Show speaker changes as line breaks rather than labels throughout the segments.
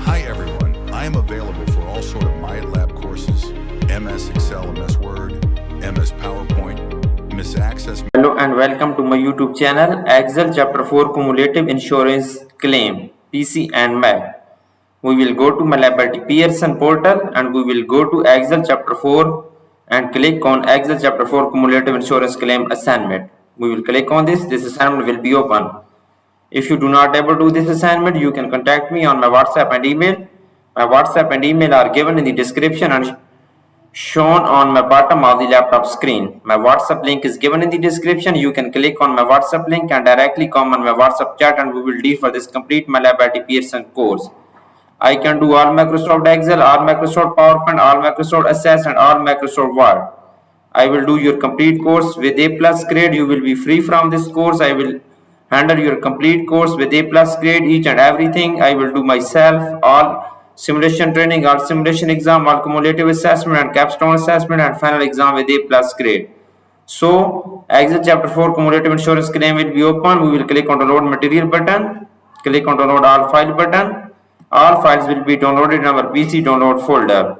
Hi everyone, I am available for all sort of MyLab courses, MS Excel, MS Word, MS PowerPoint, MS Access.
Hello and welcome to my YouTube channel Excel Chapter 4 Cumulative Insurance Claim PC and Mac. We will go to MyLab IT Pearson portal and we will go to Excel Chapter 4 and click on Excel Chapter 4 Cumulative Insurance Claim Assignment. We will click on this assignment will be open. If you do not able to do this assignment, you can contact me on my WhatsApp and email. My WhatsApp and email are given in the description and shown on my bottom of the laptop screen. My WhatsApp link is given in the description. You can click on my WhatsApp link and directly come on my WhatsApp chat and we will deal for this complete MyLab IT Pearson course. I can do all Microsoft Excel, all Microsoft PowerPoint, all Microsoft Access and all Microsoft Word. I will do your complete course with A plus grade. You will be free from this course. I will handle your complete course with A plus grade. Each and everything I will do myself. All simulation training, all simulation exam, all cumulative assessment and capstone assessment and final exam with A plus grade. So Excel chapter 4 cumulative insurance claim will be open. We will click on download material button. Click on download all file button. All files will be downloaded in our PC download folder.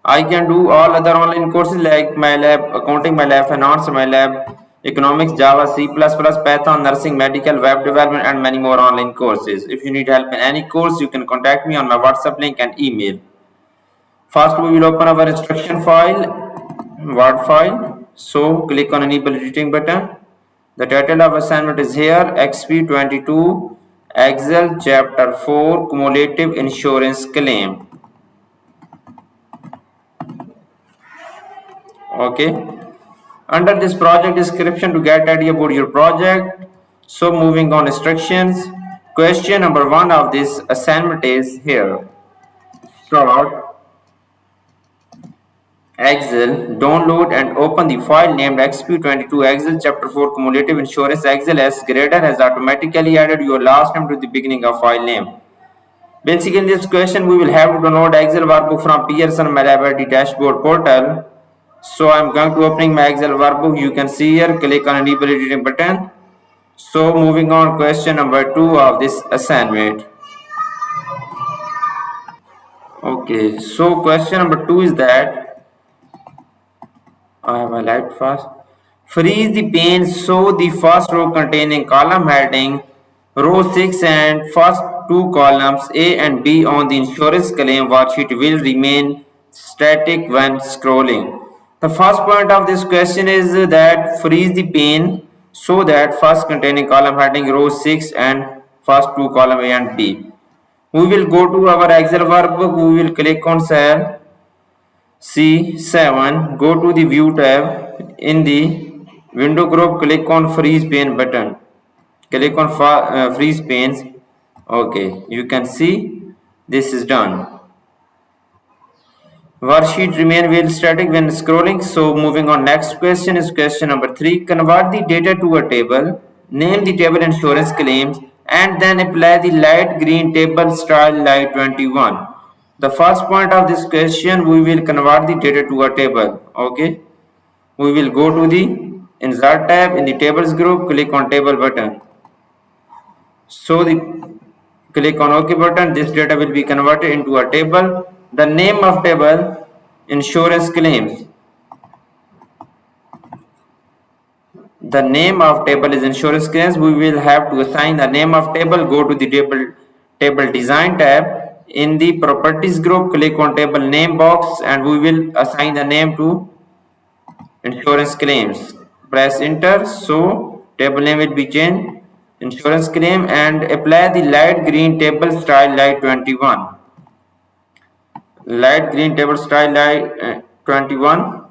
I can do all other online courses like MyLab Accounting, MyLab Finance, MyLab Economics, Java, C++, Python, Nursing, Medical, Web Development and many more online courses. If you need help in any course, you can contact me on my WhatsApp link and email. First, we will open our instruction file, Word file. So, click on Enable Editing button. The title of assignment is here, Exp22 Excel Chapter 4 Cumulative Insurance Claim. Okay, under this project description to get idea about your project. So moving on instructions, question number 1 of this assignment is here. Start Excel, download and open the file named Exp22 Excel Chapter 4 Cumulative Insurance. Excel as grader has automatically added your last name to the beginning of file name. Basically in this question we will have to download Excel workbook from Pearson MyLab IT dashboard portal. So I'm going to opening my Excel workbook. You can see here, click on enable editing button. So moving on, question number 2 of this assignment. Okay, so question number 2 is that I have a light fast. Freeze the pane so the first row containing column heading row 6 and first two columns A and B on the insurance claim worksheet will remain static when scrolling. The first point of this question is that freeze the pane so that first containing column heading row 6 and first two column A and B. We will go to our Excel workbook. We will click on cell C7. Go to the view tab. In the window group, click on freeze pane button. Click on freeze panes. Okay, you can see this is done. Worksheet remain well static when scrolling. So moving on, next question is question number 3. Convert the data to a table. Name the table insurance claims and then apply the light green table style light 21. The first point of this question, we will convert the data to a table. Okay. We will go to the insert tab in the tables group, click on table button. So click on OK button. This data will be converted into a table. The name of table insurance claims. The name of table is insurance claims. We will have to assign the name of table. Go to the table design tab. In the properties group, click on table name box and we will assign the name to insurance claims. Press enter. So table name will be changed insurance claim and apply the light green table style light 21. Light green table style light 21.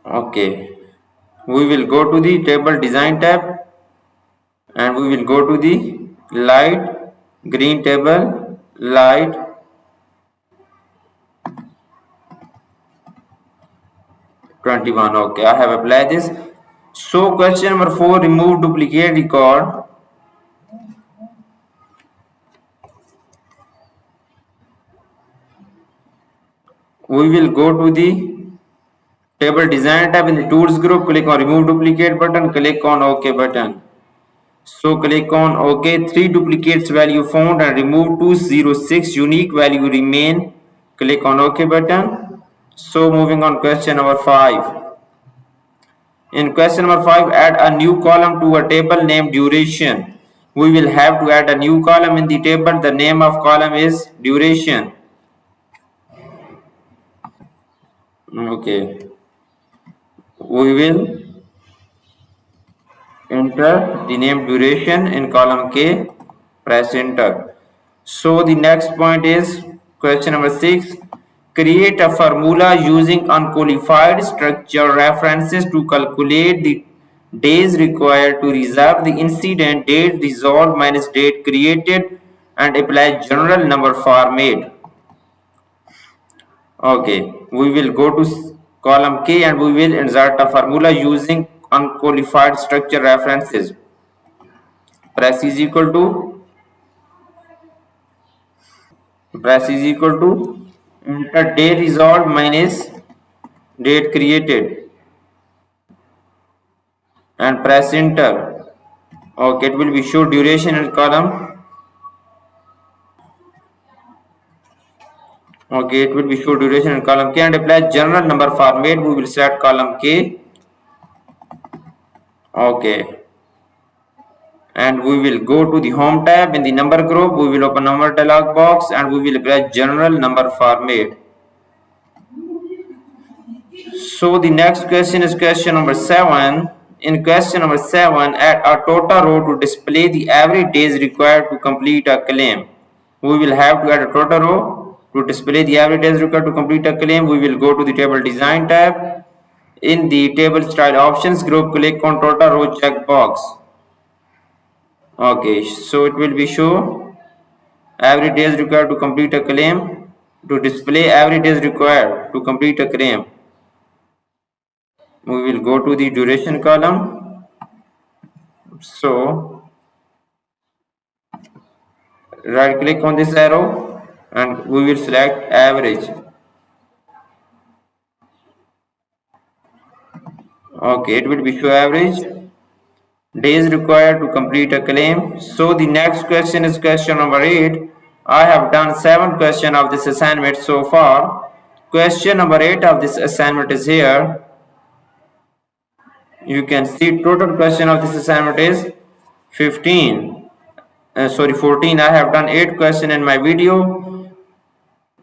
Okay, we will go to the table design tab and we will go to the light green table light 21. Okay, I have applied this. So question number 4, remove duplicate record. We will go to the Table design tab in the tools group, click on remove duplicate button, click on OK button. So click on OK, 3 duplicates value found and remove 206 unique value remain. Click on OK button. So moving on question number 5. In question number 5, add a new column to a table named duration. We will have to add a new column in the table. The name of column is duration. Okay. We will enter the name duration in column K, press enter. So the next point is question number 6. Create a formula using unqualified structure references to calculate the days required to resolve the incident, date resolved minus date created, and apply general number format. Okay, we will go to column K and we will insert a formula using unqualified structure references. Press is equal to enter day resolved minus date created and press enter. Okay, it will be show duration in column. Okay, it will be show duration in column K and apply general number format. We will select column K. Okay, and we will go to the home tab in the number group. We will open number dialog box and we will apply general number format. So the next question is question number 7. In question number 7, add a total row to display the average days required to complete a claim. We will have to add a total row to display the average days required to complete a claim. We will go to the table design tab. In the table style options group, click on total row checkbox. Okay, so it will be show average days required to complete a claim. To display average days required to complete a claim, we will go to the duration column. So right click on this arrow and we will select average. Okay, it will be show average days required to complete a claim. So the next question is question number 8. I have done 7 questions of this assignment so far. Question number 8 of this assignment is here. You can see total question of this assignment is 15. 14. I have done 8 questions in my video.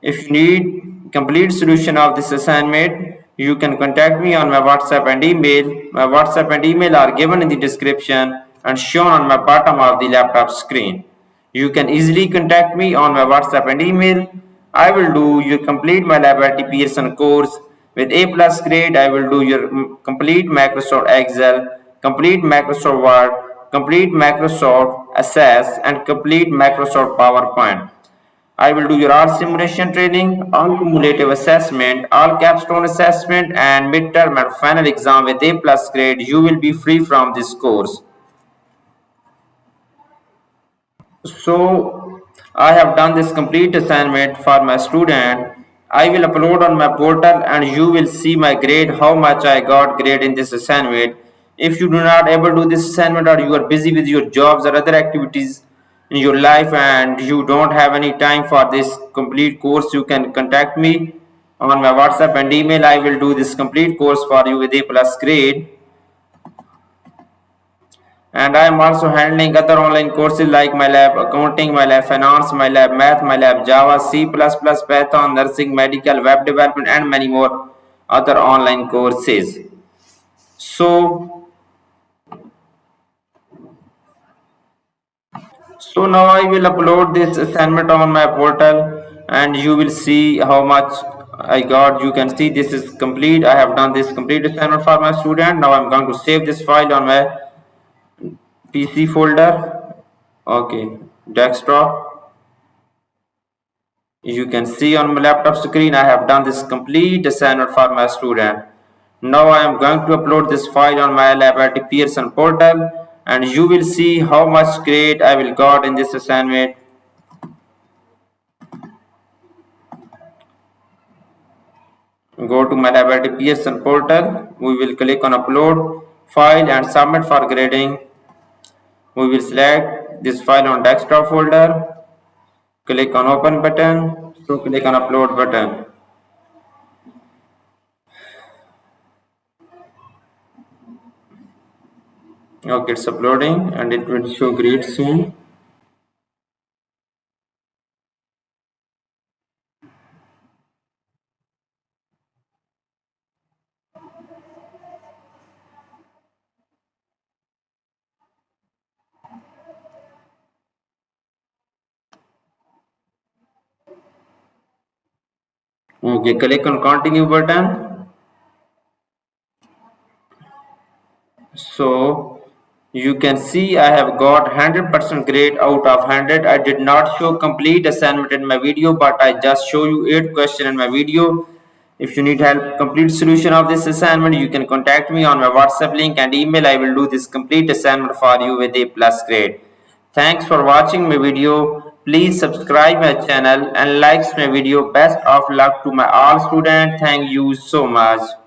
If you need complete solution of this assignment, you can contact me on my WhatsApp and email. My WhatsApp and email are given in the description and shown on my bottom of the laptop screen. You can easily contact me on my WhatsApp and email. I will do your complete MyLab IT Pearson course with A plus grade. I will do your complete Microsoft Excel, complete Microsoft Word, complete Microsoft Access, and complete Microsoft PowerPoint. I will do your all simulation training, all cumulative assessment, all capstone assessment, and midterm and final exam with A plus grade. You will be free from this course. So I have done this complete assignment for my student. I will upload on my portal and you will see my grade, how much I got grade in this assignment. If you do not able to do this assignment or you are busy with your jobs or other activities in your life and you don't have any time for this complete course, you can contact me on my WhatsApp and email. I will do this complete course for you with A plus grade. And I am also handling other online courses like MyLab Accounting, MyLab Finance, MyLab Math, MyLab Java, C++, Python, Nursing, Medical, Web Development, and many more other online courses. So now I will upload this assignment on my portal and you will see how much I got. You can see this is complete. I have done this complete assignment for my student. Now I'm going to save this file on my PC folder. Okay, desktop. You can see on my laptop screen I have done this complete assignment for my student. Now I am going to upload this file on my MyLab IT Pearson portal and you will see how much grade I will got in this assignment. Go to MyLab IT Pearson portal. We will click on upload file and submit for grading. We will select this file on desktop folder. Click on open button. So click on upload button. Okay, it's uploading and it will show grade soon. Okay, click on continue button. So you can see I have got 100% grade out of 100. I did not show complete assignment in my video, but I just show you 8 questions in my video. If you need help complete solution of this assignment, you can contact me on my WhatsApp link and email. I will do this complete assignment for you with a plus grade. Thanks for watching my video. Please subscribe my channel and likes my video. Best of luck to my all students. Thank you so much.